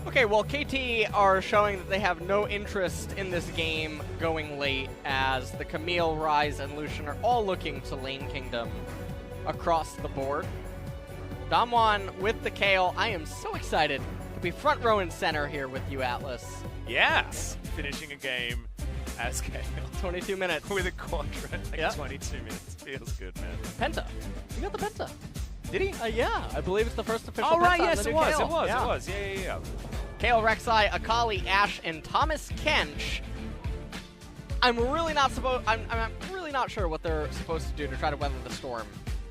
Okay, well, KT are showing that they have no interest in this game going late, as the Camille, Ryze, and Lucian are all looking to lane Kingdom across the board. DAMWON with the Kayle. I am so excited to be front row and center here with you, Atlas. Yes! Finishing a game as Kayle. 22 minutes. With a quadra, like Yep. 22 minutes. Feels good, man. Penta. You got the Penta. Did he? Yeah, I believe it's the first official Oh, Penta right, on yes, the it new was, Kayle. it was, Yeah. it was. Yeah. Kayle, Rek'Sai, Akali, Ashe, and Thomas Kench. I'm really not sure what they're supposed to do to try to weather the storm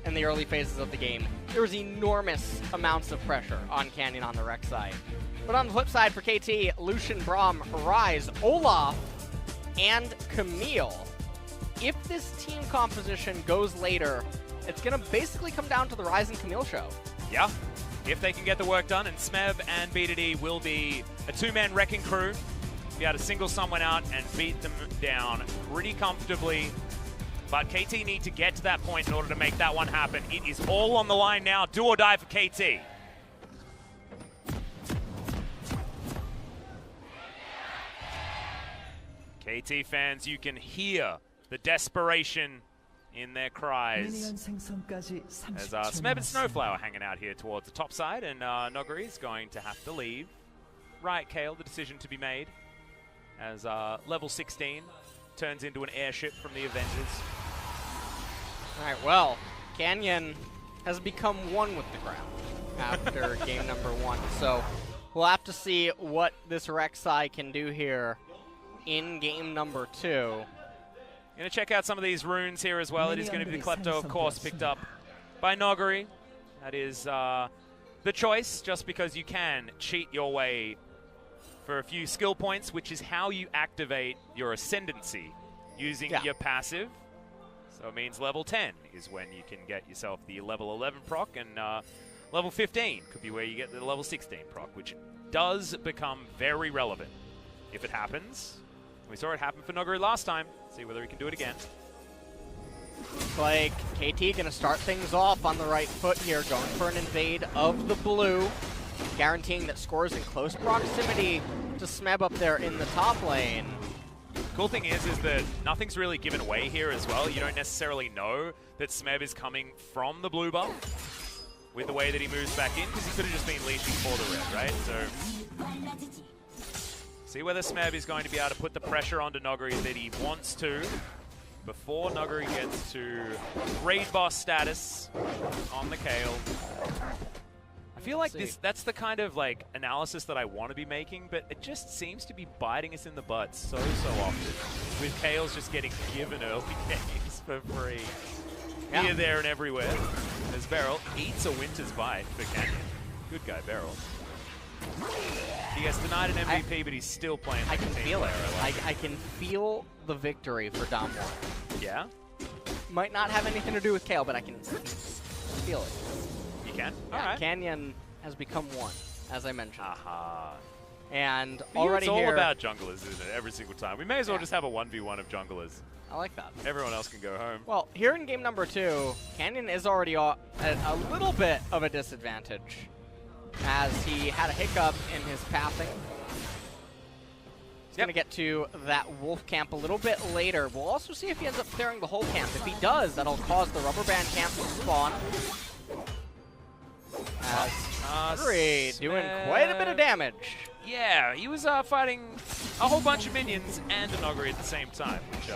in the early phases of the game. There was enormous amounts of pressure on Canyon on the Rek'Sai. But on the flip side for KT, Lucian, Braum, Ryze, Olaf, and Camille. If this team composition goes later, it's going to basically come down to the Ryze and Camille show. Yeah. If they can get the work done, and Smev and BDD will be a two-man wrecking crew, be able to single someone out and beat them down pretty comfortably. But KT need to get to that point in order to make that one happen. It is all on the line now. Do or die for KT. KT fans, you can hear the desperation in their cries. As Smeb and Snowflower hanging out here towards the top side, and Noguri is going to have to leave. Right, Kayle, the decision to be made. As level 16 turns into an airship from the Avengers. Alright, well, Canyon has become one with the ground after game number 1. So we'll have to see what this Rek'Sai can do here in game number 2. Going to check out some of these runes here as well. It is going to be the Klepto, of course, picked up by Noguri. That is the choice, just because you can cheat your way for a few skill points, which is how you activate your Ascendancy using your passive. So it means level 10 is when you can get yourself the level 11 proc, and level 15 could be where you get the level 16 proc, which does become very relevant if it happens. We saw it happen for Noguri last time. See whether he can do it again. Looks like KT gonna start things off on the right foot here, going for an invade of the blue, guaranteeing that scores in close proximity to Smeb up there in the top lane. Cool thing is that nothing's really given away here as well. You don't necessarily know that Smeb is coming from the blue buff with the way that he moves back in, because he could have just been leashing for the red, right? So see whether Smeb is going to be able to put the pressure onto Noguri that he wants to before Noguri gets to raid boss status on the Kayle. I feel like that's the kind of like analysis that I want to be making, but it just seems to be biting us in the butt so often, with Kayle's just getting given early games for free. Here, there, and everywhere. As Beryl eats a winter's bite for Canyon. Good guy, Beryl. He gets denied an MVP, but he's still playing like I can feel it. I can feel the victory for DWG. Yeah? Might not have anything to do with Kayle, but I can feel it. You can? Yeah, All right. Canyon has become one, as I mentioned. Aha. And For already you, it's all here, about junglers, isn't it? Every single time. We may as well just have a 1v1 of junglers. I like that. Everyone else can go home. Well, here in game number 2, Canyon is already at a little bit of a disadvantage, as he had a hiccup in his pathing. He's going to get to that wolf camp a little bit later. We'll also see if he ends up clearing the whole camp. If he does, that'll cause the rubber band camp to spawn. As doing quite a bit of damage. Yeah, he was fighting a whole bunch of minions and a Noguri at the same time, which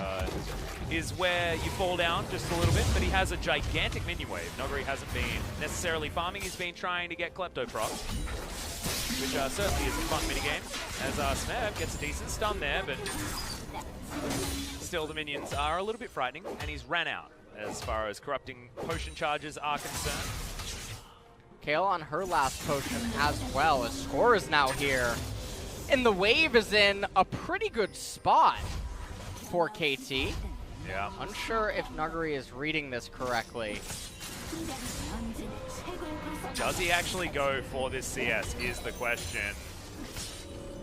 is where you fall down just a little bit, but he has a gigantic minion wave. Noguri hasn't been necessarily farming, he's been trying to get Klepto proc, which certainly is a fun minigame, as Smev gets a decent stun there, but still the minions are a little bit frightening, and he's ran out as far as corrupting potion charges are concerned. Kayle on her last potion as well, as Score is now here. And the wave is in a pretty good spot for KT. Yeah. Unsure if Noguri is reading this correctly. Does he actually go for this CS is the question.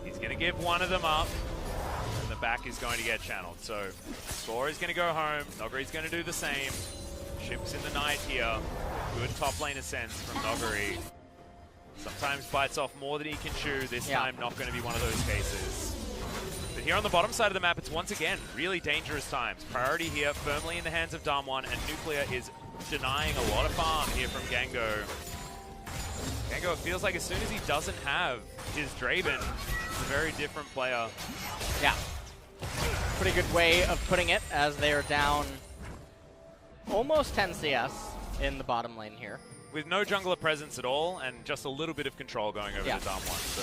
He's going to give one of them up, and the back is going to get channeled. So Score is going to go home. Noguri's going to do the same. Ships in the night here. Good top lane ascents from Noguri. Sometimes bites off more than he can chew. This time, not going to be one of those cases. But here on the bottom side of the map, it's once again really dangerous times. Priority here firmly in the hands of DAMWON, and Nuclear is denying a lot of farm here from Gango. Gango, it feels like as soon as he doesn't have his Draven, it's a very different player. Yeah. Pretty good way of putting it, as they are down almost 10 CS in the bottom lane here. With no jungler presence at all, and just a little bit of control going over to DAMWON, so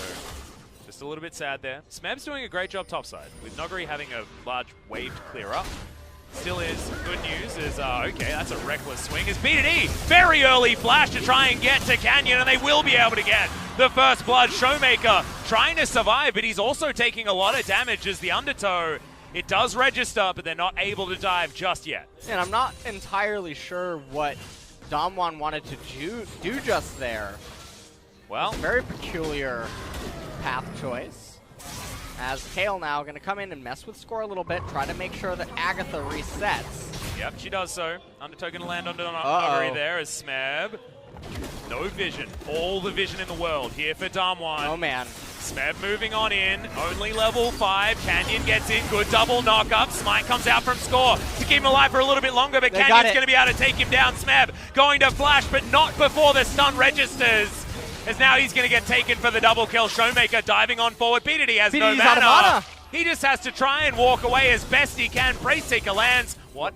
just a little bit sad there. Smeb's doing a great job topside, with Noguri having a large wave to clear up. Still is good news is, okay, that's a reckless swing. Is BDD, very early flash to try and get to Canyon, and they will be able to get the first blood. Showmaker trying to survive, but he's also taking a lot of damage as the undertow. It does register, but they're not able to dive just yet. And I'm not entirely sure what DAMWON wanted to do just there. Well, very peculiar path choice. As Kale now going to come in and mess with score a little bit, try to make sure that Agatha resets. Yep, she does so. Undertow going to land onto Noguri there as Smeb. No vision. All the vision in the world here for DAMWON. Oh, man. Smeb moving on in. Only level 5. Canyon gets in. Good double knock-up. Smite comes out from score to keep him alive for a little bit longer, but Canyon's going to be able to take him down. Smeb going to flash, but not before the stun registers. As now he's going to get taken for the double kill. Showmaker diving on forward. BDD has no mana. He just has to try and walk away as best he can. Praise Seeker lands. What?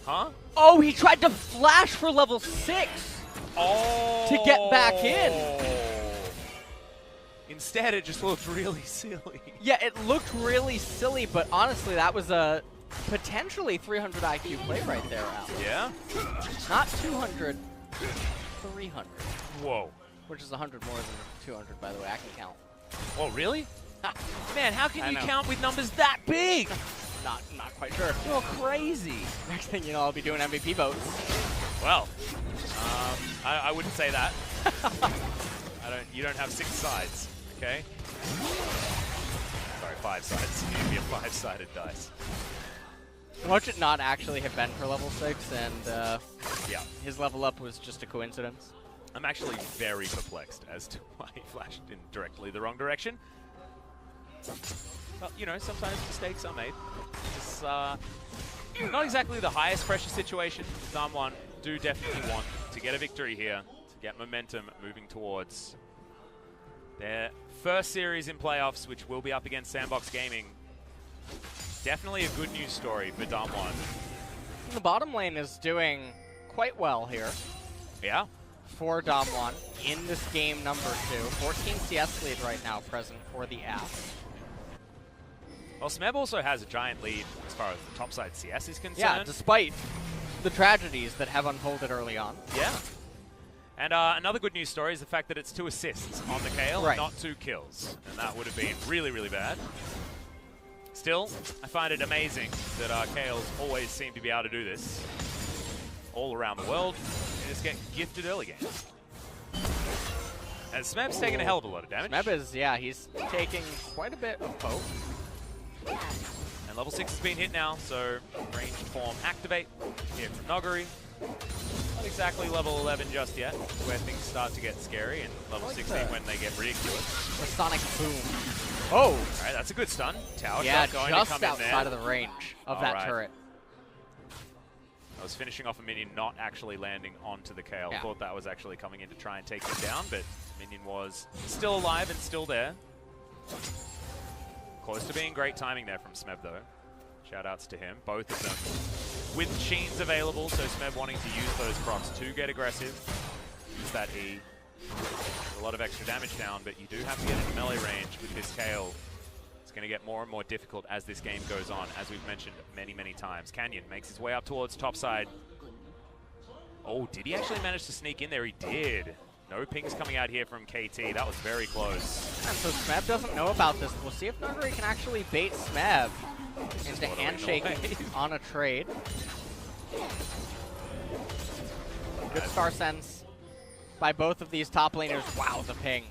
Huh? Oh, he tried to flash for level 6 to get back in. Instead, it just looked really silly. Yeah, it looked really silly, but honestly, that was a potentially 300 IQ play right there, Al. Yeah? Not 200. 300. Whoa. Which is 100 more than 200, by the way. I can count. Oh, really? Man, how can you count with numbers that big? Not quite sure. You're crazy. Next thing you know, I'll be doing MVP votes. Well, I wouldn't say that. You don't have 6 sides, okay? Sorry, 5 sides. You need to be a 5-sided dice. Watch it not actually have been for level 6, and yeah, his level up was just a coincidence. I'm actually very perplexed as to why he flashed in directly the wrong direction. Well, you know, sometimes mistakes are made. It's not exactly the highest pressure situation. DAMWON do definitely want to get a victory here, to get momentum moving towards their first series in playoffs, which will be up against Sandbox Gaming. Definitely a good news story for DAMWON. The bottom lane is doing quite well here. Yeah. For DAMWON in this game number 2. 14 CS lead right now present for the app. Well, Smeb also has a giant lead as far as the topside CS is concerned. Yeah, despite the tragedies that have unfolded early on. Yeah. And another good news story is the fact that it's 2 assists on the Kale, and not 2 kills. And that would have been really, really bad. Still, I find it amazing that Kales always seem to be able to do this all around the world and just get gifted early games. And Smeb's taking a hell of a lot of damage. Smeb is, yeah, he's taking quite a bit of both. And level 6 has been hit now, so ranged form activate here from Noguri. Not exactly level 11 just yet, where things start to get scary, and level 16 when they get ridiculous. The sonic boom. Oh! Alright, that's a good stun. Tower yeah, shot going just to come in there. outside of the range of that turret. I was finishing off a minion not actually landing onto the Kale. Yeah. Thought that was actually coming in to try and take him down, but minion was still alive and still there. Close to being great timing there from Smeb, though. Shoutouts to him, both of them. With Sheens available, so Smeb wanting to use those procs to get aggressive. Use that E. A lot of extra damage down, but you do have to get into melee range with this Kale. It's going to get more and more difficult as this game goes on, as we've mentioned many, many times. Canyon makes his way up towards topside. Oh, did he actually manage to sneak in there? He did. No pings coming out here from KT. That was very close. And so Smeb doesn't know about this. We'll see if Noguri can actually bait Smeb into handshaking on a trade. Good star sense by both of these top laners. Wow, the ping.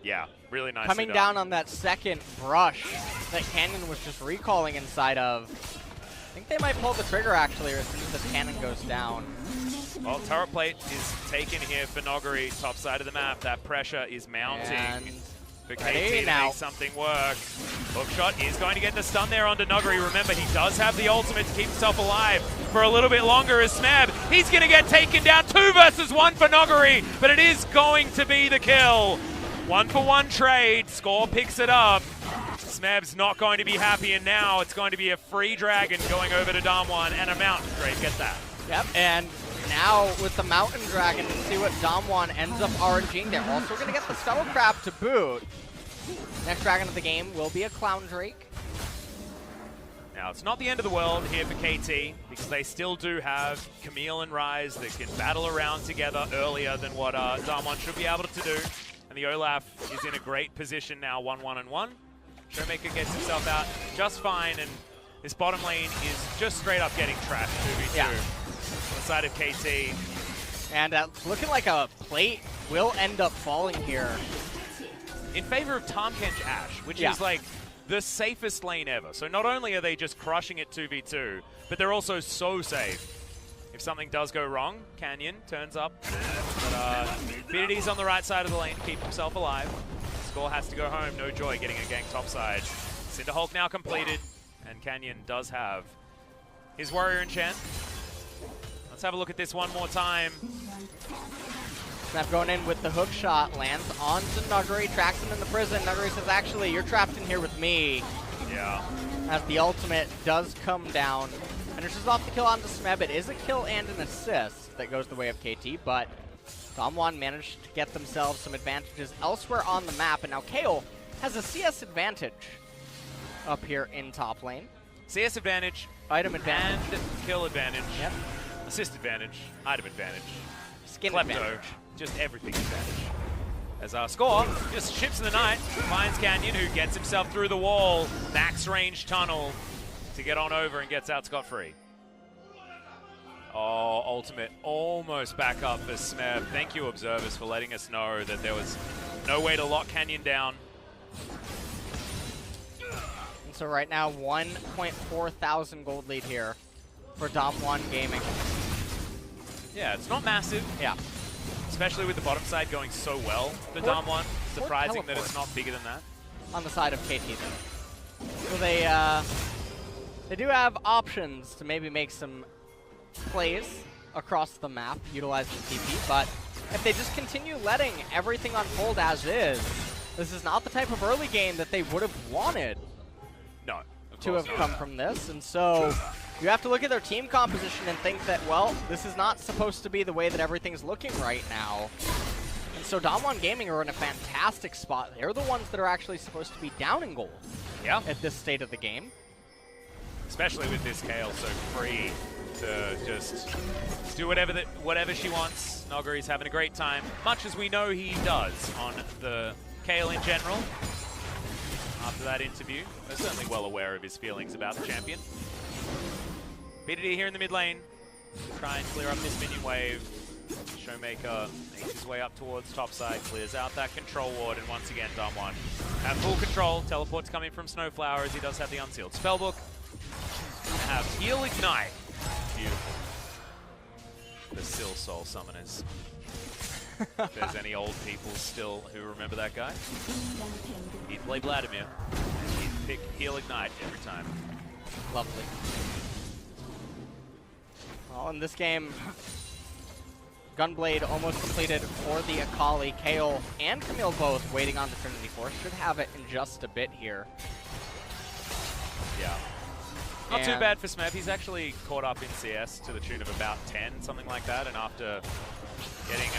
Yeah, really nice. Coming down on that second brush that Canyon was just recalling inside of. think they might pull the trigger actually as soon as this cannon goes down. Well, turret plate is taken here for Noguri, top side of the map. That pressure is mounting for KT to make something work. Hookshot is going to get the stun there onto Noguri. Remember, he does have the ultimate to keep himself alive for a little bit longer as Smeb. He's going to get taken down. 2 versus 1 for Noguri, but it is going to be the kill. 1-for-1 trade. Score picks it up. Smeb's not going to be happy, and now it's going to be a free dragon going over to DAMWON and a mountain trade. Get that. Yep, and now with the Mountain Dragon, let's see what DAMWON ends up RNGing. They're also going to get the Scuttle Crab to boot. Next dragon of the game will be a Clown Drake. Now, it's not the end of the world here for KT, because they still do have Camille and Rise that can battle around together earlier than what DAMWON should be able to do. And the Olaf is in a great position now, 1-1-1. Showmaker gets himself out just fine, and this bottom lane is just straight up getting trashed 2v2. Yeah. On the side of KT. And looking like a plate will end up falling here. In favor of Tahm-Kench Ashe, which is like the safest lane ever. So not only are they just crushing it 2v2, but they're also so safe. If something does go wrong, Canyon turns up. But BDD's on the right side of the lane to keep himself alive. Score has to go home. No joy getting a gank topside. Cinderhulk now completed, and Canyon does have his Warrior Enchant. Let's have a look at this one more time. Snap going in with the hook shot, lands onto Nuguri, tracks him in the prison. Nuguri says, actually, you're trapped in here with me. Yeah. As the ultimate does come down. Finishes off the kill onto Smeb. It is a kill and an assist that goes the way of KT, but DAMWON managed to get themselves some advantages elsewhere on the map, and now Kayle has a CS advantage up here in top lane. CS advantage, item advantage, and kill advantage. Yep. Assist advantage, item advantage, skin Klepto, advantage. Just everything advantage. As our Score just ships in the night, finds Canyon, who gets himself through the wall, max range tunnel to get on over and gets out scot-free. Oh, ultimate almost back up for Smeb. Thank you, observers, for letting us know that there was no way to lock Canyon down. And so right now, 1.4 thousand gold lead here for DAMWON Gaming. Yeah, it's not massive. Yeah. Especially with the bottom side going so well for DAMWON. Surprising that it's not bigger than that. On the side of KT, though. So they do have options to maybe make some plays across the map utilizing TP, but if they just continue letting everything unfold as is, this is not the type of early game that they would have wanted to have come from this. And so you have to look at their team composition and think that, well, this is not supposed to be the way that everything's looking right now. And so DAMWON Gaming are in a fantastic spot. They're the ones that are actually supposed to be down in gold at this state of the game. Especially with this Kayle so free to just do whatever she wants. Noguri's having a great time, much as we know he does on the Kayle in general. After that interview, we're certainly well aware of his feelings about the champion. BDD here in the mid lane, try and clear up this minion wave. Showmaker makes his way up towards topside, clears out that control ward, and once again DAMWON have full control. Teleport's coming from Snowflower as he does have the unsealed spellbook. Have Heal Ignite. Beautiful. The Sill Soul Summoners. If there's any old people still who remember that guy, he'd play Vladimir. He'd pick Heal Ignite every time. Lovely. Well, in this game, Gunblade almost completed for the Akali. Kayle and Camille both waiting on the Trinity Force. Should have it in just a bit here. Yeah. Not too bad for Smeb. He's actually caught up in CS to the tune of about 10, something like that. And after getting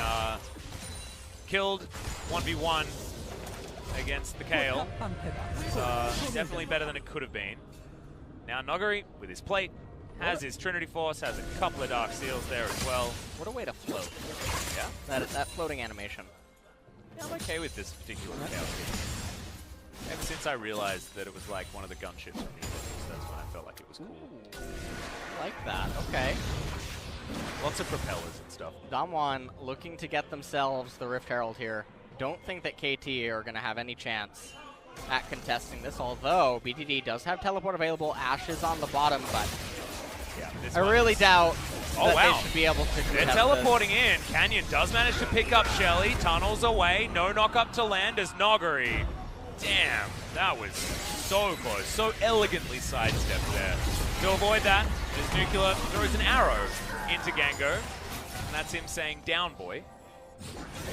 killed 1v1 against the Kayle, it's definitely better than it could have been. Now Noguri, with his plate, has his Trinity Force, has a couple of Dark Seals there as well. What a way to float. Yeah. That floating animation. Yeah, I'm okay with this particular Kayle scheme. Ever since I realized that it was like one of the gunships from the Olympics, that's when I felt like it was cool. Ooh, I like that. Okay. Lots of propellers and stuff. DAMWON looking to get themselves the Rift Herald here. Don't think that KT are going to have any chance at contesting this, although BDD does have teleport available. Ashe is on the bottom, but Yeah, this I really doubt that wow. they should be able to They're contest teleporting this. in. Canyon does manage to pick up Shelly. Tunnels away. No knock up to land as Nogari. Damn, that was so close. So elegantly sidestepped there. To avoid that, as Nuclear throws an arrow into Gango. And that's him saying, down, boy.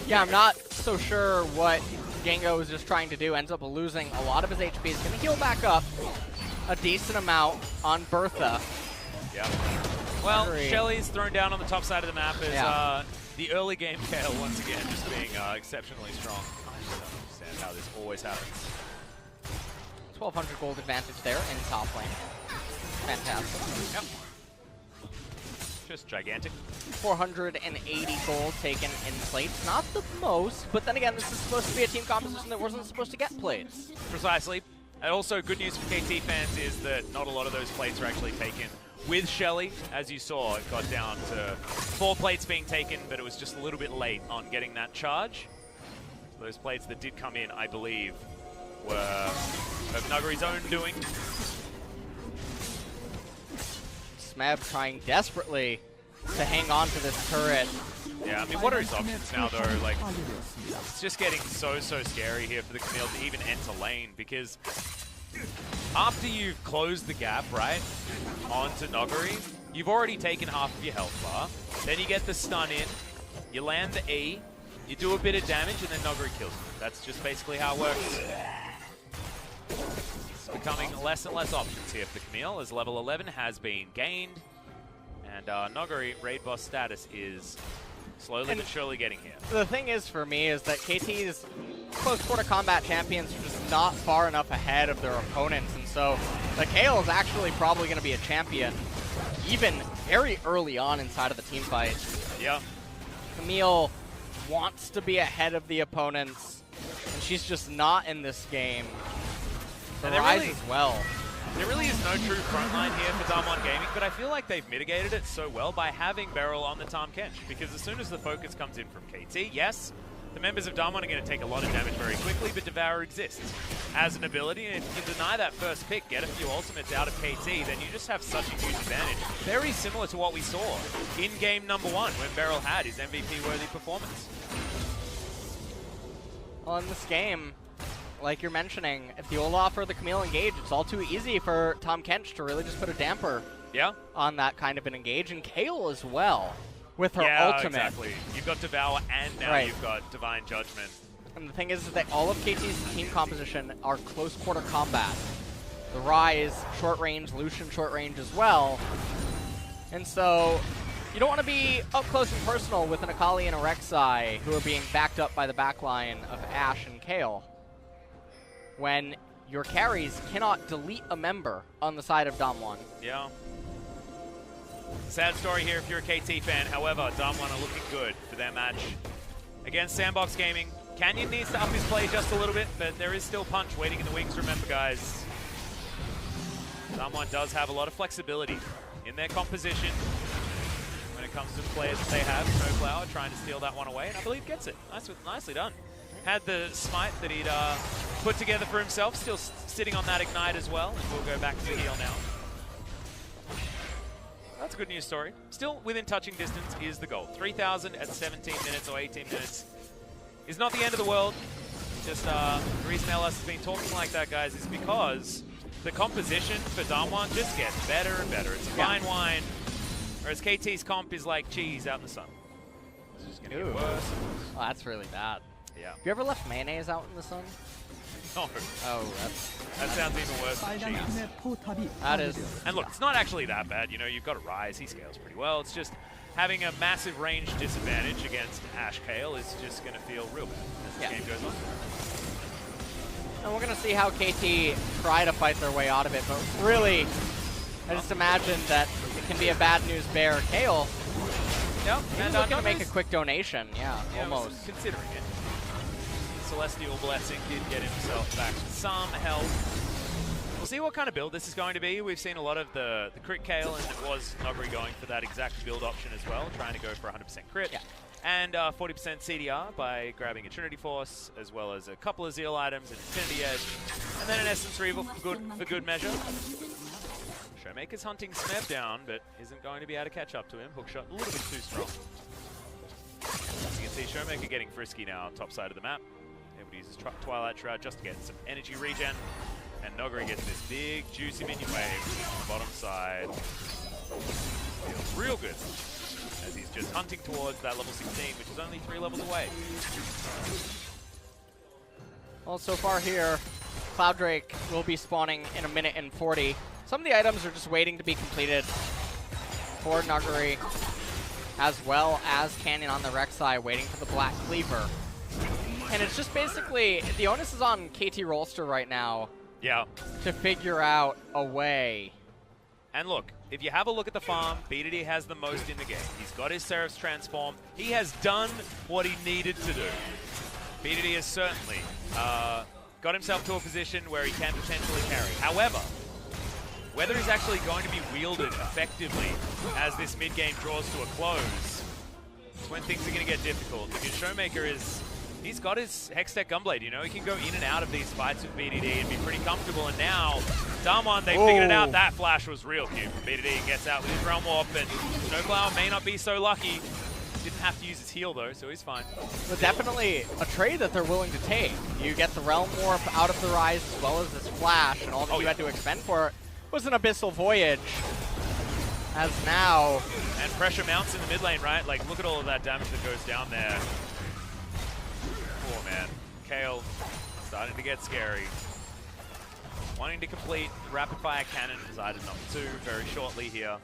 Yeah, I'm not so sure what Gango was just trying to do. Ends up losing a lot of his HP. He's going to heal back up a decent amount on Bertha. Yeah. Well, Shelly's thrown down on the top side of the map as the early game Kale once again just being exceptionally strong. I just don't understand how this always happens. 1,200 gold advantage there in top lane. Fantastic. Yep. Just gigantic. 480 gold taken in plates. Not the most, but then again, this is supposed to be a team composition that wasn't supposed to get plates. Precisely. And also, good news for KT fans is that not a lot of those plates are actually taken with Shelly. As you saw, it got down to 4 plates being taken, but it was just a little bit late on getting that charge. So those plates that did come in, I believe, were of Nuggery's own doing. Smeb trying desperately to hang on to this turret. Yeah, I mean, what are his options now, though? Like, it's just getting so scary here for the Camille to even enter lane, because after you've closed the gap, right, onto Nogari, you've already taken half of your health bar. Then you get the stun in, you land the E, you do a bit of damage, and then Nogari kills you. That's just basically how it works. It's becoming less and less options here for the Camille, as level 11 has been gained. And Nogari raid boss status is slowly but surely getting here. The thing is for me is that KT's close quarter combat champions are just not far enough ahead of their opponents, and so the Kale is actually probably going to be a champion even very early on inside of the team fight. Yeah. Camille wants to be ahead of the opponents, and she's just not in this game. The Rise as well. There really is no true frontline here for DWG Gaming, but I feel like they've mitigated it so well by having Beryl on the Tahm Kench, because as soon as the focus comes in from KT, yes, the members of DWG are going to take a lot of damage very quickly, but Devour exists as an ability, and if you can deny that first pick, get a few ultimates out of KT, then you just have such a huge advantage. Very similar to what we saw in game number 1 when Beryl had his MVP-worthy performance. Well, in this game, like you're mentioning, if the Olaf or the Camille engage, it's all too easy for Tahm Kench to really just put a damper on that kind of an engage, and Kale as well with her ultimate. Exactly. You've got Devour and now you've got Divine Judgment. And the thing is that all of KT's team composition are close quarter combat. The Rise, short range, Lucian short range as well. And so you don't want to be up close and personal with an Akali and a Rek'Sai who are being backed up by the backline of Ashe and Kale, when your carries cannot delete a member on the side of DAMWON. Yeah. Sad story here if you're a KT fan. However, DAMWON are looking good for their match against Sandbox Gaming. Canyon needs to up his play just a little bit, but there is still punch waiting in the wings, remember, guys. DAMWON does have a lot of flexibility in their composition when it comes to the players that they have. Snowflower trying to steal that one away, and I believe gets it. Nicely done. Had the smite that he'd put together for himself, still sitting on that ignite as well, and we'll go back to the heal now. That's a good news story. Still within touching distance is the goal. 3,000 at 17 minutes or 18 minutes is not the end of the world. Just the reason LS has been talking like that, guys, is because the composition for DWG just gets better and better. It's a fine wine, whereas KT's comp is like cheese out in the sun. It's just going to get worse. Oh, that's really bad. Yeah. Have you ever left mayonnaise out in the sun? No. Oh, that sounds even worse than cheese. That is. And look, it's not actually that bad. You know, you've got a Rise. He scales pretty well. It's just having a massive range disadvantage against Ashe Kale is just going to feel real bad as this game goes on. And we're going to see how KT try to fight their way out of it, but really, I just imagine that it can be a bad news bear. Kale, and looking to make a quick donation. Yeah, almost. Considering it. Celestial Blessing did get himself back some health. We'll see what kind of build this is going to be. We've seen a lot of the crit Kale, and it was Nogari going for that exact build option as well, trying to go for 100% crit. And 40% CDR by grabbing a Trinity Force, as well as a couple of Zeal items, an Infinity Edge, and then an Essence Reaver for good measure. Showmaker's hunting Smeb down, but isn't going to be able to catch up to him. Hookshot a little bit too strong. As you can see, Showmaker getting frisky now, top side of the map. Able to use his Twilight Shroud just to get some energy regen. And Noguri gets this big, juicy minion wave on the bottom side. Feels real good, as he's just hunting towards that level 16, which is only 3 levels away. Well, so far here, Cloud Drake will be spawning in 1 minute and 40. Some of the items are just waiting to be completed for Noguri, as well as Canyon on the Rek'Sai waiting for the Black Cleaver. And it's just basically, the onus is on KT Rolster right now. Yeah. To figure out a way. And look, if you have a look at the farm, BDD has the most in the game. He's got his Seraph's transform. He has done what he needed to do. BDD has certainly got himself to a position where he can potentially carry. However, whether he's actually going to be wielded effectively as this mid-game draws to a close, is when things are going to get difficult. Because Showmaker is... He's got his Hextech Gunblade, you know, he can go in and out of these fights with BDD and be pretty comfortable, and now, DAMWON, they figured it out. That flash was real cute. BDD gets out with his Realm Warp, and Snowflower may not be so lucky. Didn't have to use his heal, though, so he's fine. But definitely a trade that they're willing to take. You get the Realm Warp out of the Rise, as well as this flash, and all that you had to expend for it was an Abyssal Voyage. As now... And pressure mounts in the mid lane, right? Like, look at all of that damage that goes down there. Oh man, Kale starting to get scary. Wanting to complete Rapid Fire Cannon as item number 2 very shortly here.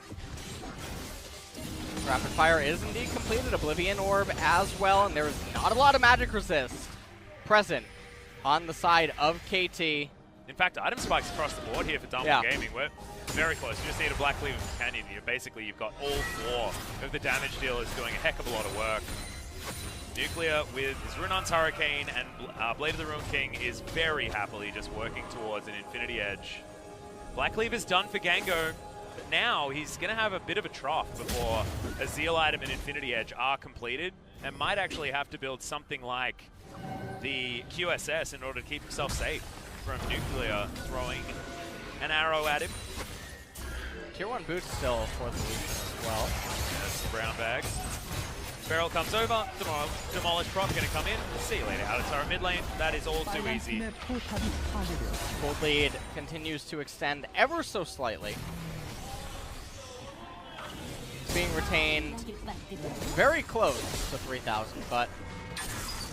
Rapid Fire is indeed completed, Oblivion Orb as well, and there's not a lot of magic resist present on the side of KT. In fact, item spikes across the board here for DWG Gaming. We're very close. You just need a Black Cleaver Canyon. You've got all 4 of the damage dealers doing a heck of a lot of work. Nuclear with his Runon's Hurricane and Blade of the Ruin King is very happily just working towards an Infinity Edge. Black Cleaver's done for Gango, but now he's going to have a bit of a trough before a Zeal item and Infinity Edge are completed, and might actually have to build something like the QSS in order to keep himself safe from Nuclear throwing an arrow at him. Tier 1 boots still for the Lucian as well. Yes, brown bags. Beryl comes over, Demolish Proc gonna come in. See you later, Adatar mid lane. That is all too easy. Gold lead continues to extend ever so slightly. Being retained very close to 3,000, but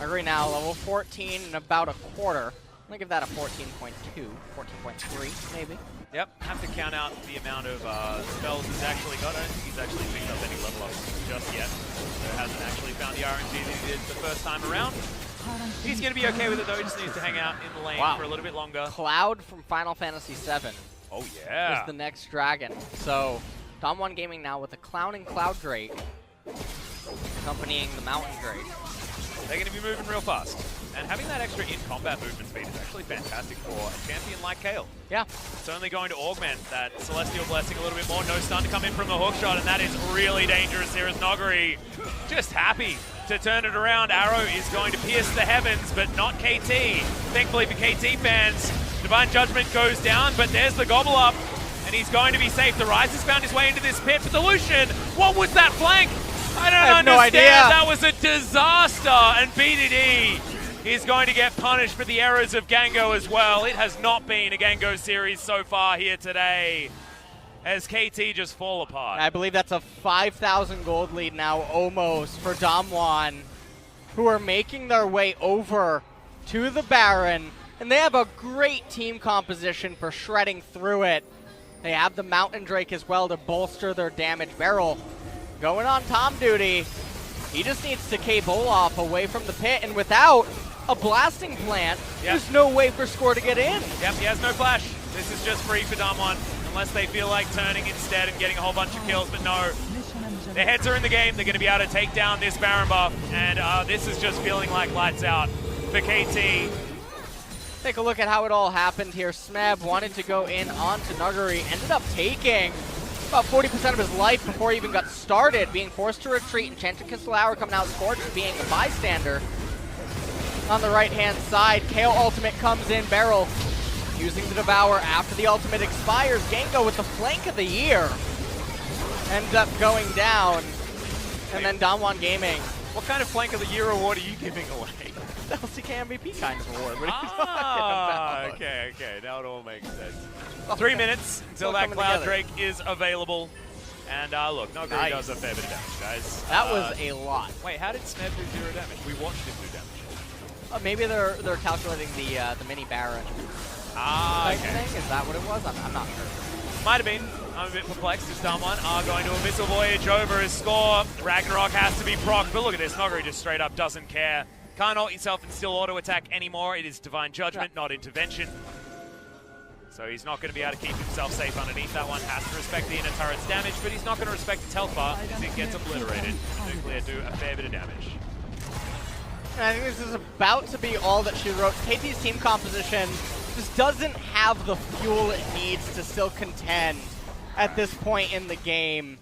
I agree now, level 14 in about a quarter. I'm gonna give that a 14.2, 14.3 maybe. Yep, have to count out the amount of spells he's actually got. I don't think he's actually picked up any level ups just yet. So hasn't actually found the RNG that he did the first time around. He's going to be okay with it though, he just needs to hang out in the lane for a little bit longer. Cloud from Final Fantasy VII. Oh yeah. Is the next dragon. So, DWG Gaming now with a clowning Cloud Drake accompanying the Mountain Drake. They're going to be moving real fast. And having that extra in-combat movement speed is actually fantastic for a champion like Kale. Yeah. It's only going to augment that Celestial Blessing a little bit more. No stun to come in from the hook shot, and that is really dangerous here as Noguri just happy to turn it around. Arrow is going to pierce the heavens, but not KT. Thankfully for KT fans, Divine Judgment goes down, but there's the gobble up, and he's going to be safe. The Rise has found his way into this pit, but the Lucian, what was that flank? I don't understand. No idea. That was a disaster, and BDD is going to get punished for the errors of Gango as well. It has not been a Gango series so far here today, as KT just fall apart. I believe that's a 5,000 gold lead now almost for DAMWON, who are making their way over to the Baron, and they have a great team composition for shredding through it. They have the Mountain Drake as well to bolster their damage. Beryl going on Tom duty. He just needs to K Olaf away from the pit, and without a blasting plant, there's no way for Score to get in. Yep, he has no flash. This is just free for DWG, unless they feel like turning instead and getting a whole bunch of kills, but no. Their heads are in the game. They're going to be able to take down this Baron buff, and this is just feeling like lights out for KT. Take a look at how it all happened here. Smeb wanted to go in onto Noguri, ended up taking about 40% of his life before he even got started, being forced to retreat. Enchanted Crystal Hour coming out, Scorched being a bystander. On the right-hand side, Kale ultimate comes in. Beryl using the Devour after the ultimate expires. Gengo with the flank of the year ends up going down. And then DAMWON Gaming. What kind of flank of the year award are you giving away? The LCK MVP kind of award. What are you talking about? Okay. Now it all makes sense. 3 minutes until that Cloud together. Drake is available. And look, Noguri does a fair bit of damage, guys. That was a lot. Wait, how did Smeb do 0 damage? We watched him do damage. Maybe they're calculating the mini Baron type thing. Is that what it was? I'm not sure. Might have been. I'm a bit perplexed as DAMWON are going to a missile voyage over his score. Ragnarok has to be proc, but look at this. Noguri just straight up doesn't care. Can't ult yourself and still auto attack anymore. It is Divine Judgment, not intervention. So he's not going to be able to keep himself safe underneath that one. Has to respect the inner turret's damage, but he's not going to respect its health bar because it gets obliterated. Nuclear do a fair bit of damage. And I think this is about to be all that she wrote. KT's team composition just doesn't have the fuel it needs to still contend at this point in the game.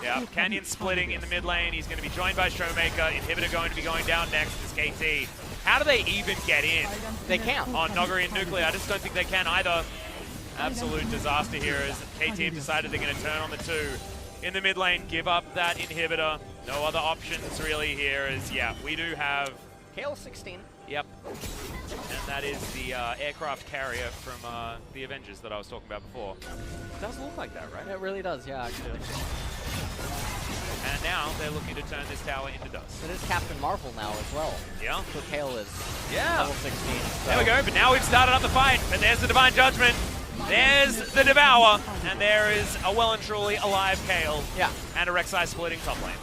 Yeah, Canyon splitting in the mid lane. He's going to be joined by Showmaker. Inhibitor going to be going down next as KT. How do they even get in? They can't. On Noguri and Nuclear. I just don't think they can either. Absolute disaster here as KT have decided they're going to turn on the 2 in the mid lane, give up that inhibitor. No other options really here as, yeah, we do have... Kale 16. Yep. And that is the aircraft carrier from the Avengers that I was talking about before. It does look like that, right? It really does, yeah, actually. And now they're looking to turn this tower into dust. It is Captain Marvel now as well. Yeah. So Kale is level 16. So. There we go, but now we've started up the fight. But there's the Divine Judgment. There's the Devour. And there is a well and truly alive Kale. Yeah. And a Rek'Sai splitting top lane.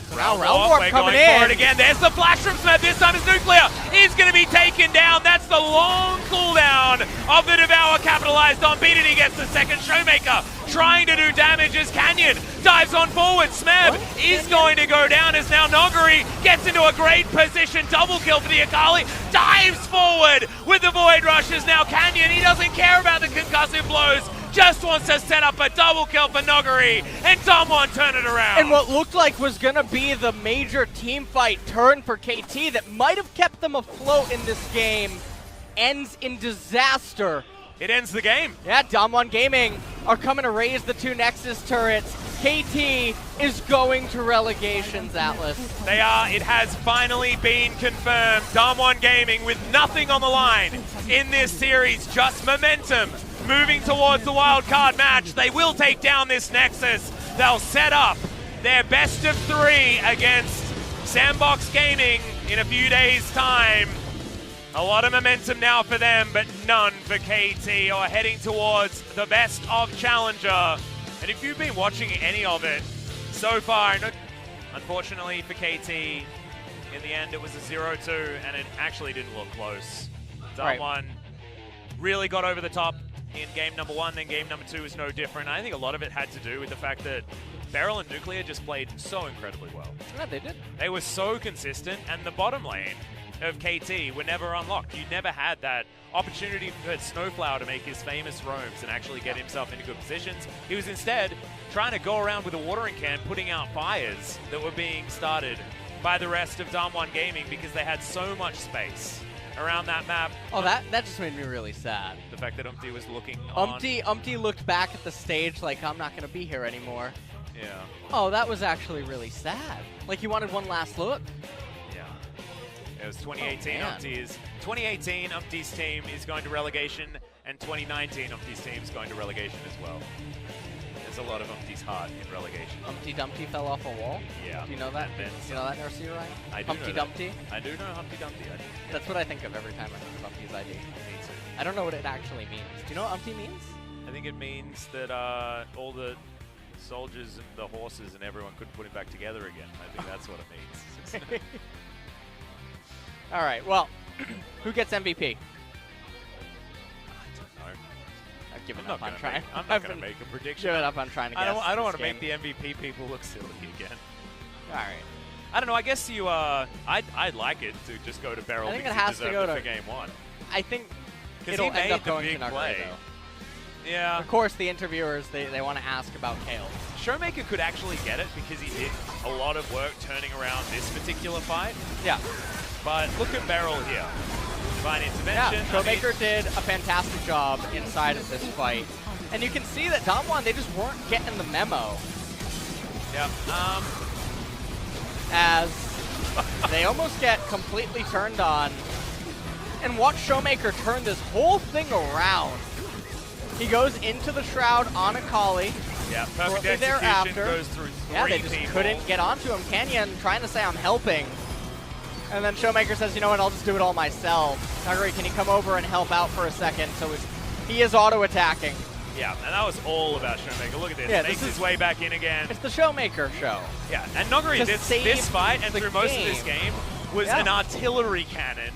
So now Realm Warp coming in. For it again. There's the flash from Smeb. This time it's Nuclear. He's going to be taken down. That's the long cooldown of the Devour capitalized on. Beat it. He gets the second. Showmaker trying to do damage as Canyon dives on forward. Smeb is going to go down as now Noguri gets into a great position. Double kill for the Akali. Dives forward with the Void Rushes. Now Canyon, he doesn't care about the concussive blows. Just wants to set up a double kill for Noguri, and DAMWON turn it around. And what looked like was going to be the major team fight turn for KT that might have kept them afloat in this game ends in disaster. It ends the game. Yeah, DAMWON Gaming are coming to raise the 2 Nexus turrets. KT is going to relegations, Atlas. They are. It has finally been confirmed. DAMWON Gaming with nothing on the line in this series, just momentum. Moving towards the wild card match. They will take down this Nexus. They'll set up their best of 3 against Sandbox Gaming in a few days' time. A lot of momentum now for them, but none for KT, or heading towards the best of Challenger. And if you've been watching any of it so far, unfortunately for KT, in the end it was a 0-2, and it actually didn't look close. DAMWON really got over the top in game number 1, then game number 2 is no different. I think a lot of it had to do with the fact that Beryl and Nuclear just played so incredibly well. Yeah, they did. They were so consistent, and the bottom lane of KT were never unlocked. You never had that opportunity for Snowflower to make his famous roams and actually get himself into good positions. He was instead trying to go around with a watering can, putting out fires that were being started by the rest of DAMWON Gaming because they had so much space around that map. Oh, that just made me really sad. The fact that Umpty was looking on. Umpty looked back at the stage like, I'm not going to be here anymore. Yeah. Oh, that was actually really sad. Like, he wanted one last look. Yeah. It was 2018. Oh, 2018, Umpty's team is going to relegation, and 2019, Umpty's team is going to relegation as well. There's a lot of Umpty's heart in relegation. Humpty Dumpty fell off a wall? Yeah. Do you know that? Do you know that nursery rhyme? I do Humpty know Dumpty? I do know Humpty Dumpty. That's what I think of every time I think of Humpty's ID. Me too. I don't know what it actually means. Do you know what Humpty means? I think it means that all the soldiers and the horses and everyone couldn't put him back together again. I think that's what it means. All right, well, who gets MVP? I've given up on trying. I'm not going to make a prediction. Given up on trying to guess. I don't want to make the MVP people look silly again. All right. I don't know. I guess you. I'd like it to just go to Beryl. I think because it has he to go deserved to it for game 1. I think because it'll he made end up the going big to Nuguri, play. though. Yeah. Of course, the interviewers they want to ask about Kale. Showmaker could actually get it because he did a lot of work turning around this particular fight. Yeah. But look at Beryl here. Divine Yeah, intervention. Showmaker did a fantastic job inside of this fight. And you can see that DAMWON, they just weren't getting the memo. Yeah. As they almost get completely turned on. And watch Showmaker turn this whole thing around. He goes into the Shroud on Akali. Yeah, perfect Shortly execution thereafter, goes through yeah, they three just people. couldn't get onto him. Canyon trying to say I'm helping. And then Showmaker says, you know what, I'll just do it all myself. Naguri, can you come over and help out for a second? So he is auto-attacking. Yeah, and that was all about Showmaker. Look at this. Yeah, Makes this his is- way back in again. It's the Showmaker show. Yeah, and Naguri To did save this fight and the through most of this game was Yeah. an artillery cannon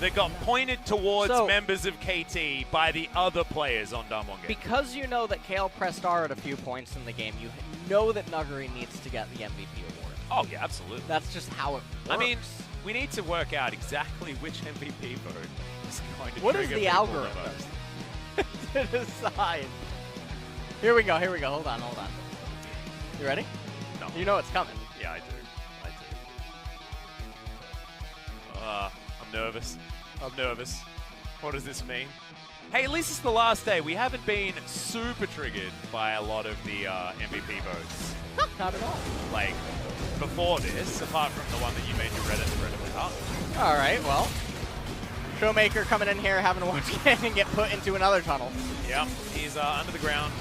that got pointed towards So- members of KT by the other players on DWG. Because you know that Kale pressed R at a few points in the game, you know that Naguri needs to get the MVP award. Oh, yeah, absolutely. That's just how it works. I mean, we need to work out exactly which MVP vote is going to what is trigger the people algorithm the most. to decide? Here we go, hold on. You ready? No. You know it's coming. Yeah, I do. I'm nervous. What does this mean? Hey, at least it's the last day. We haven't been super triggered by a lot of the MVP votes. Not at all. Like, before this, apart from the one that you made your Reddit thread about. All right, well. Showmaker coming in here having to watch Canyon get put into another tunnel. Yeah, he's under the ground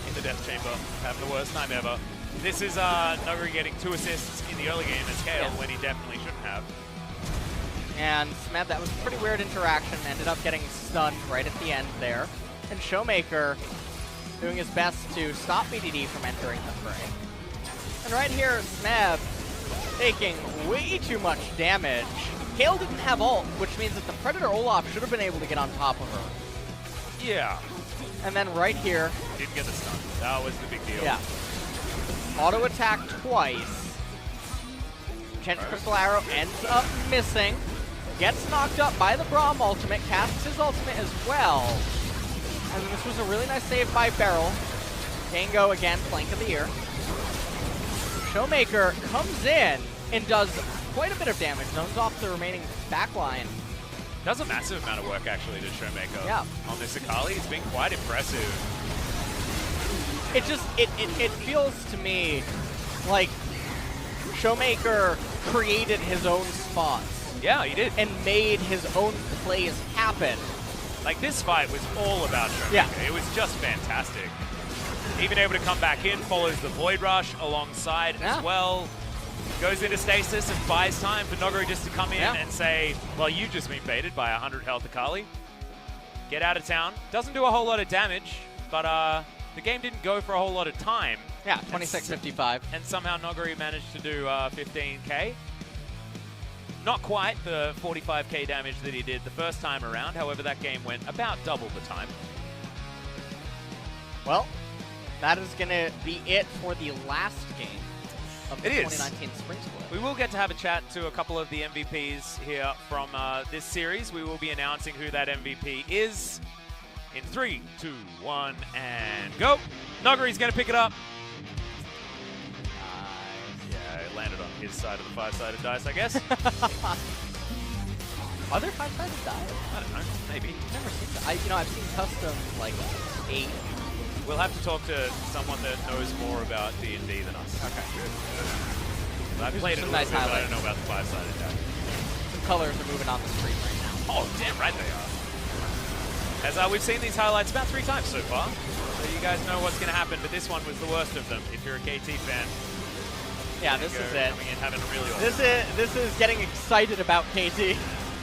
in the death chamber, having the worst time ever. This is Naguri getting 2 assists in the early game as Kale when he definitely shouldn't have. And Smeb, that was a pretty weird interaction, ended up getting stunned right at the end there. And Showmaker doing his best to stop BDD from entering the fray. And right here, Smeb taking way too much damage. Kale didn't have ult, which means that the Predator Olaf should have been able to get on top of her. Yeah. And then right here, Didn't get the stun. That was the big deal. yeah, auto attack twice. Chance Crystal Arrow ends up missing. Gets knocked up by the Braum ultimate, casts his ultimate as well. And this was a really nice save by Beryl. Dango again, flank of the year. Showmaker comes in and does quite a bit of damage, zones off the remaining backline. Does a massive amount of work actually to Showmaker on this Akali. It's been quite impressive. It just, it feels to me like Showmaker created his own spots. Yeah, he did. And made his own plays happen. Like, this fight was all about Showmaker. Yeah. It was just fantastic. Even able to come back in, follows the Void Rush alongside as well. Goes into stasis and buys time for Naguri just to come in and say, well, you've just been baited by 100 health Akali. Get out of town. Doesn't do a whole lot of damage, but the game didn't go for a whole lot of time. Yeah, 26-55. And somehow Naguri managed to do 15k. Not quite the 45k damage that he did the first time around. However, that game went about double the time. Well, that is going to be it for the last game of the It is. 2019 Spring Split. We will get to have a chat to a couple of the MVPs here from this series. We will be announcing who that MVP is in 3, 2, 1, and go. Naguri's going to pick it up. Yeah, it landed on his side of the 5-sided dice, I guess. Are there 5-sided dice? I don't know, maybe. I've never seen that. I've seen custom, like, 8. We'll have to talk to someone that knows more about D&D than us. Okay. I've played it a some little nice bit, but I highlights. don't know about the 5-sided dice. Some colors are moving on the screen right now. Oh, damn right they are. As we've seen these highlights about 3 times so far, so you guys know what's going to happen, but this one was the worst of them if you're a KT fan. Yeah, this is it. Coming in having a really This is getting excited about KT.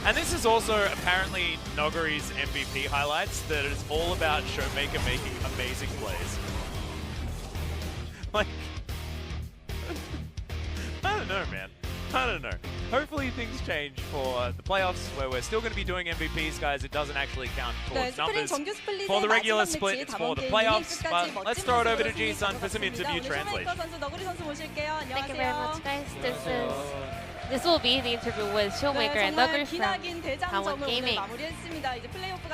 And this is also apparently Naguri's MVP highlights, that is all about Showmaker making amazing plays. Like, I don't know, man. I don't know. Hopefully things change for the playoffs, where we're still going to be doing MVPs, guys. It doesn't actually count towards numbers for the regular split. It's for the playoffs. But let's throw it over to G-Sun for some interview translation. Thank you very much, guys. This will be the interview with Showmaker and Naguri from DWG Gaming.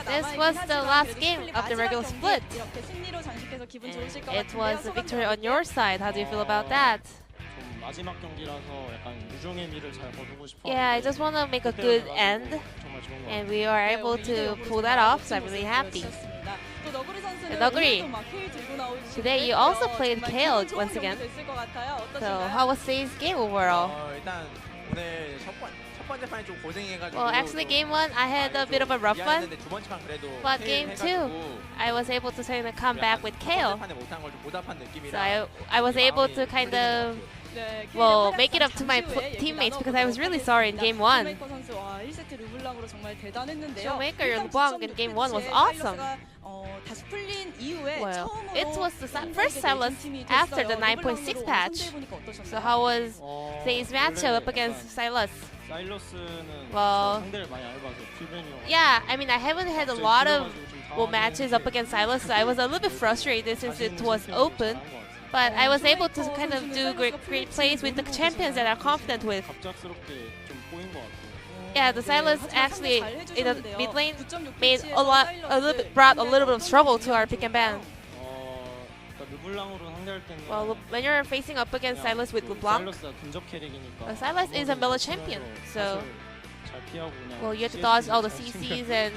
This was the last game of the regular split. And it was a victory on your side. How do you feel about that? Yeah, I just want to make a good end and we are able to pull that off, so I'm really happy. And Nuguri, today you also played KO once again. So how was today's game overall? Well, actually game 1 I had a bit of a rough one, but game 2 I was able to kind of come back with KO. So I was able to kind of make it up to my teammates because I was really sorry in game 1. Showmaker, your LeBlanc in game 1 was awesome. Well, it was the first Silas after the 9.6 patch. So how was today's matchup up against Silas? Well, yeah, I mean I haven't had a lot of matches up against Silas, so I was a little bit frustrated since it was open. But I was able to kind of do great plays with the champions that I'm confident with. Yeah, the Silas actually in the mid lane brought a little bit of trouble to our pick and ban. Well, when you're facing up against Silas with LeBlanc, Silas is a melee champion, so well, you have to dodge all the CCs and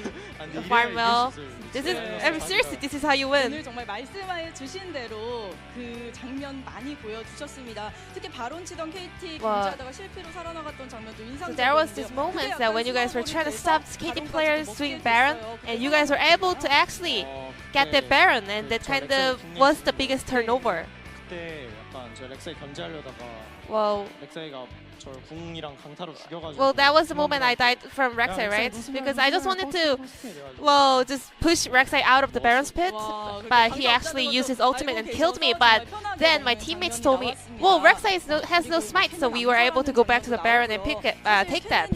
farm well. I mean, seriously, this is how you win. 정말 말씀해 주신 대로 그 장면 많이 보여주셨습니다. 특히 바론 치던 KT 견제하다가 실패로 살아나갔던 장면도 인상적이었는데요. So there was this moment that when you guys were trying to stop KT players doing Baron, and you guys were able to actually get that Baron, and that kind of was the biggest turnover. 그때 약간 저 렉사이 견제하려다가 Well, 렉사이가 저를 궁이랑 강타로 죽여가지고. Well, that was the moment I died from Rek'Sai, right? Because I just wanted to, just push Rek'Sai out of the Baron's pit, but he actually used his ultimate and killed me. But then my teammates told me, well, Rek'Sai has no smite, so we were able to go back to the Baron and take that.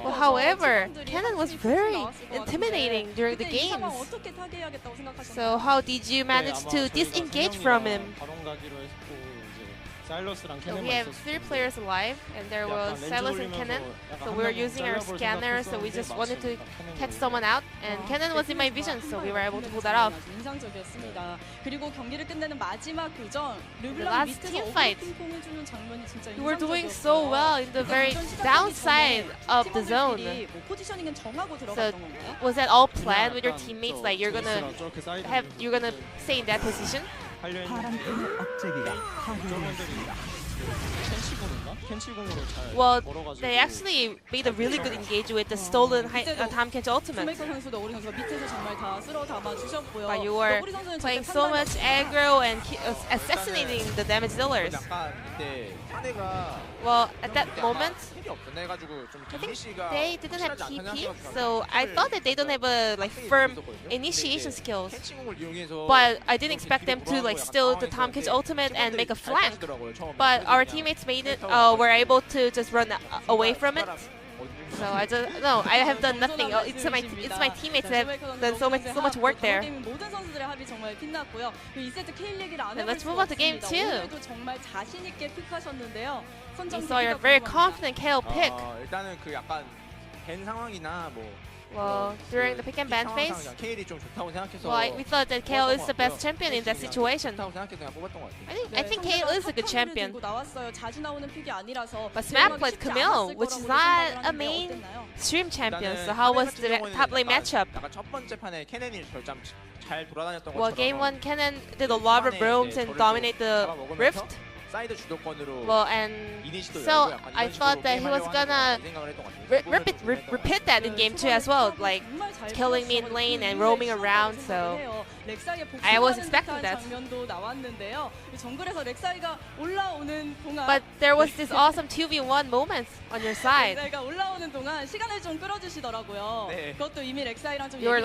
Well, however, Kennen was very intimidating during the games. So how did you manage to disengage from him? So we have 3 players alive, and there was Silas and Kennen. So we were using our scanner, so we just wanted to catch someone out, and Kennen was in my vision, so we were able to pull that off. The last team fight, you were doing so well in the very downside of the zone. So was that all planned with your teammates? Like you're gonna stay in that position? Well, they actually made a really good engage with the stolen Tam Kench ultimate. But you were playing so much aggro and assassinating the damage dealers. Well, at that moment, I think they didn't have TP, so I thought that they don't have a firm initiation skills. But I didn't expect them to steal the Tam Kench ultimate and make a flank. But our teammates made it. Were able to just run away from it. So I have done nothing. It's my teammates that have done so much work there. And let's move on to game 2. We saw your very confident KO pick. Well, during the pick and ban phase, we thought that KO is the best champion in that situation. I think KO is a good champion. But Smap played Camille, which is not a mainstream champion. So how was the top lane matchup? Well, game 1, Kennen did a lot of roams and dominate the Rift. Well, and so I thought that he was gonna repeat that in game 2 as well, like killing me in lane and roaming around. So I was expecting that. But there was this awesome 2v1 moment on your side. You were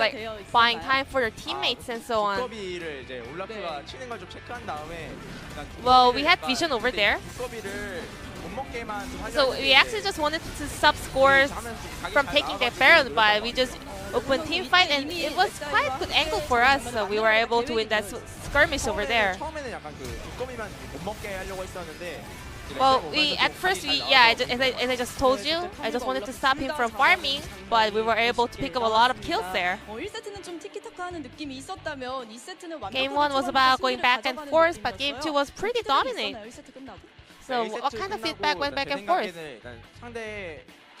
buying time for your teammates and so on. Well, we had vision over there. So we actually just wanted to stop scores from taking that Baron, but we just opened team fight, and it was quite a good angle for us. So we were able to win that skirmish over there. Well, as I just told you, I just wanted to stop him from farming, but we were able to pick up a lot of kills there. Game 1 was about going back and forth, but game 2 was pretty dominant. So what kind of feedback went back and forth?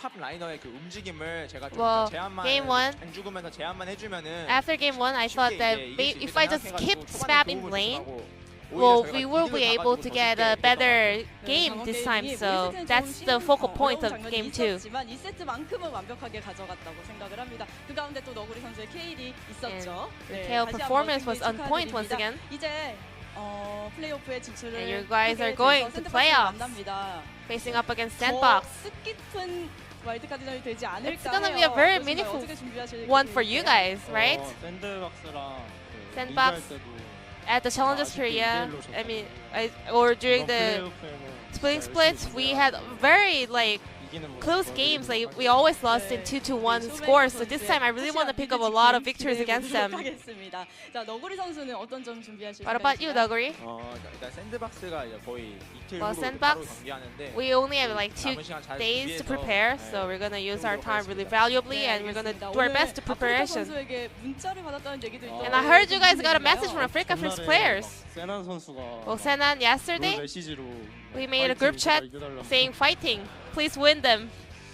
탑 라이너의 그 움직임을 제가 좀 Well, 제한만 game one. 안 죽으면서 제한만 해주면은 After game 1, I thought that if I just keep spam in lane, well, we will be able to get a better game this time. So that's the focal point of game 2. 2세트만큼은 완벽하게 가져갔다고 생각을 합니다. 그 가운데 또 너구리 선수의 케일이 있었죠. KO performance was on point once again. 이제 플레이오프에 진출을 And you guys are going to playoffs, facing up against Sandbox. 뜻깊은 와일드카드전이 되지 않을까 It's gonna be a very meaningful one for you guys, right? 샌드박스랑 Sandbox at the Challengers Korea, I mean, or during the splitting splits, we had very close games. Like we always lost in 2-1 scores. So this time, I really want to pick up a lot of victories against them. 자, 너구리 선수는 어떤 점 준비하실까요? What about you, Noguri? 일단 샌드박스가 이제 거의 이틀 Well, 후로 Sandbox, 바로 경기하는데 we only have like 2 days to prepare, so we're gonna use our time really valuably, and we're gonna do our best to preparation. And I heard you guys got a message from Africa Freaks players. 세난 선수가 Well, Senan, yesterday 메시지로 we made a group chat saying fighting. Please win them.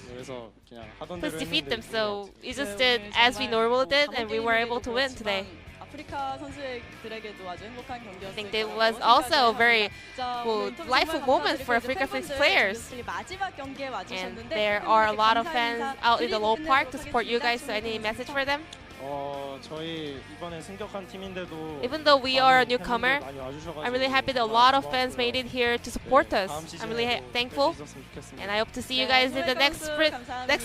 그래서 그냥 하던 Please 대로 defeat them. 했는데 So we just did as we normally did, and we were able to win today. 아프리카 선수들에게도 아주 행복한 경기였어요. I think it was also a very delightful moment for Africa Freaks players. And there are a lot of fans out in the low park to support you guys. So any message for them? 저희 이번에 승격한 팀인데도 Even though we are a newcomer, 많이 와주셔가지고 I'm really happy that a lot of fans made it here to support us. I'm really thankful, and I hope to see you guys in the next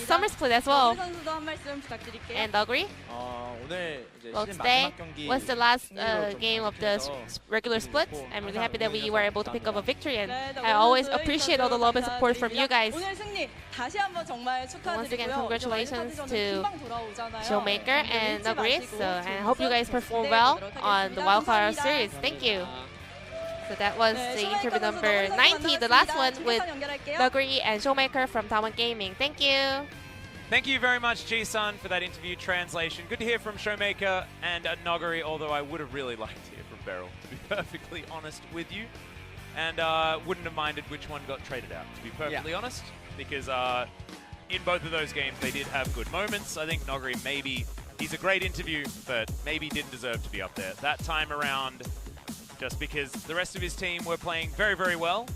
summer split as well. And agree? 오늘 이제 Well, 시즌 today 마지막 경기 was the last game of the regular split. I'm really happy that we were able to pick up a victory, and I always appreciate all the love and support from you guys. Once again, congratulations to Showmaker and Noguri. So I hope you guys perform well on the Wildcard Series. Thank you. So that was the interview number 90, the last one with Noguri and Showmaker from DAMWON Gaming. Thank you. Thank you very much, Ji-sun, for that interview translation. Good to hear from Showmaker and Noguri, although I would have really liked to hear from Beryl, to be perfectly honest with you. And wouldn't have minded which one got traded out, to be perfectly honest, because in both of those games they did have good moments. I think Noguri maybe, he's a great interview, but maybe didn't deserve to be up there that time around, just because the rest of his team were playing very, very well.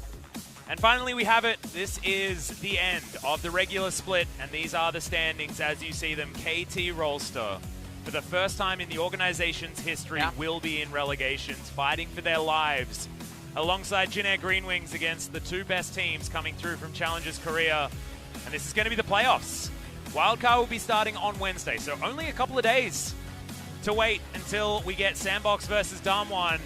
And finally we have it. This is the end of the regular split, and these are the standings as you see them. KT Rolster, for the first time in the organization's history, will be in relegations, fighting for their lives, alongside Jin Air Green Wings against the two best teams coming through from Challengers Korea. And this is going to be the playoffs. Wildcard will be starting on Wednesday, so only a couple of days to wait until we get Sandbox versus DAMWON.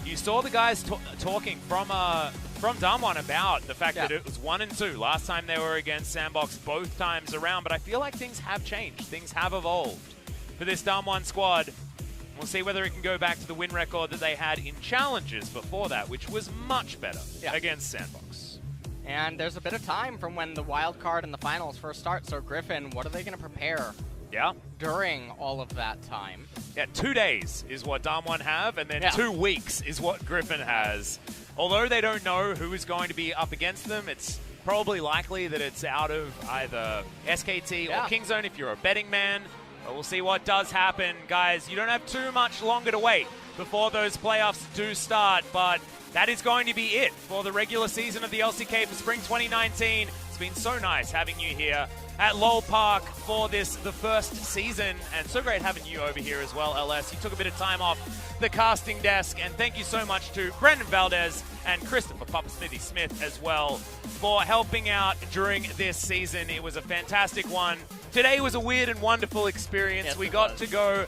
You saw the guys talking from DAMWON about the fact that it was 1 and 2 last time they were against Sandbox both times around, but I feel like things have changed. Things have evolved for this DAMWON squad. We'll see whether it can go back to the win record that they had in Challenges before that, which was much better against Sandbox. And there's a bit of time from when the wild card and the finals first start, so Griffin, what are they going to prepare during all of that time? 2 days is what DAMWON have, and then 2 weeks is what Griffin has. Although they don't know who is going to be up against them, it's probably likely that it's out of either SKT or Kingzone if you're a betting man. But we'll see what does happen. Guys, you don't have too much longer to wait before those playoffs do start, but that is going to be it for the regular season of the LCK for Spring 2019. It's been so nice having you here at Lowell Park for the first season, and so great having you over here as well, LS. You took a bit of time off the casting desk, and thank you so much to Brendan Valdez and Christopher Papa Smithy Smith as well for helping out during this season. It was a fantastic one. Today was a weird and wonderful experience. Yes, we got to go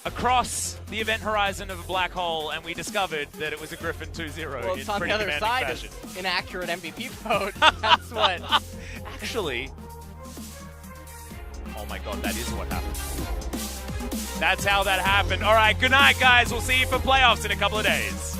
across the event horizon of a black hole, and we discovered that it was a Griffin 2-0 well, in it's on pretty the other demanding side fashion. is inaccurate MVP vote. That's what. Actually, oh my god, that is what happened. That's how that happened. All right, good night, guys. We'll see you for playoffs in a couple of days.